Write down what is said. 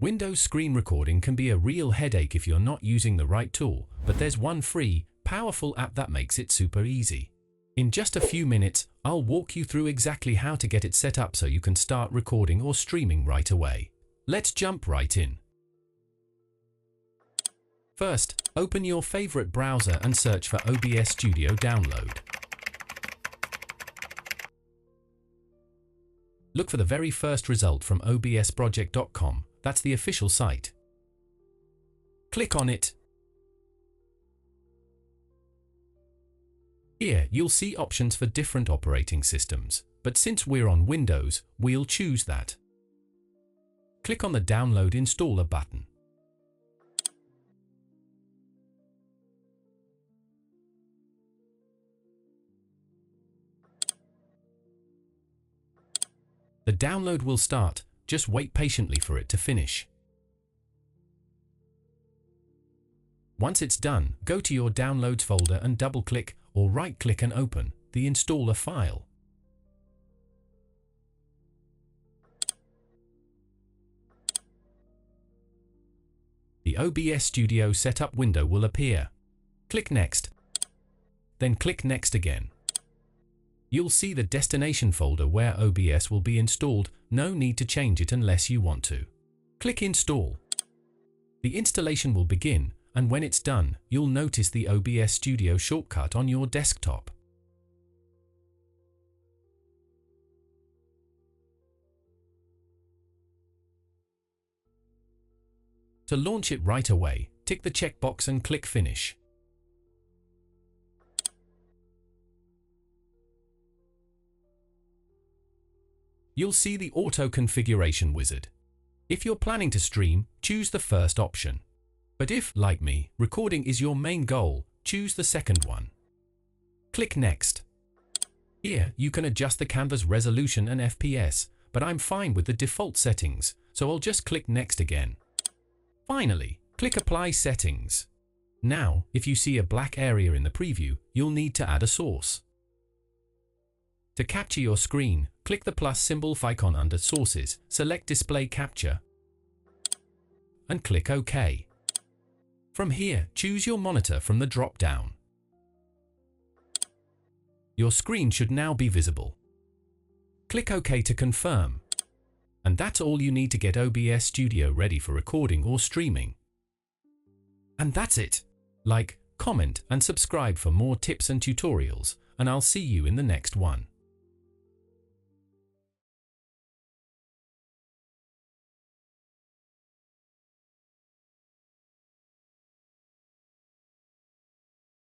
Windows screen recording can be a real headache if you're not using the right tool, but there's one free, powerful app that makes it super easy. In just a few minutes, I'll walk you through exactly how to get it set up so you can start recording or streaming right away. Let's jump right in. First, open your favorite browser and search for OBS Studio Download. Look for the very first result from obsproject.com. That's the official site. Click on it. Here, you'll see options for different operating systems, but since we're on Windows, we'll choose that. Click on the Download Installer button. The download will start, just wait patiently for it to finish. Once it's done, go to your Downloads folder and double-click or right-click and open the installer file. The OBS Studio setup window will appear. Click Next, then click Next again. You'll see the destination folder where OBS will be installed. No need to change it unless you want to. Click Install. The installation will begin, and when it's done, you'll notice the OBS Studio shortcut on your desktop. To launch it right away, tick the checkbox and click Finish. You'll see the auto configuration wizard. If you're planning to stream, choose the first option. But if, like me, recording is your main goal, choose the second one. Click Next. Here, you can adjust the camera's resolution and FPS, but I'm fine with the default settings, so I'll just click Next again. Finally, click Apply Settings. Now, if you see a black area in the preview, you'll need to add a source. To capture your screen, click the plus symbol icon under Sources, select Display Capture, and click OK. From here, choose your monitor from the drop-down. Your screen should now be visible. Click OK to confirm. And that's all you need to get OBS Studio ready for recording or streaming. And that's it. Like, comment, and subscribe for more tips and tutorials, and I'll see you in the next one.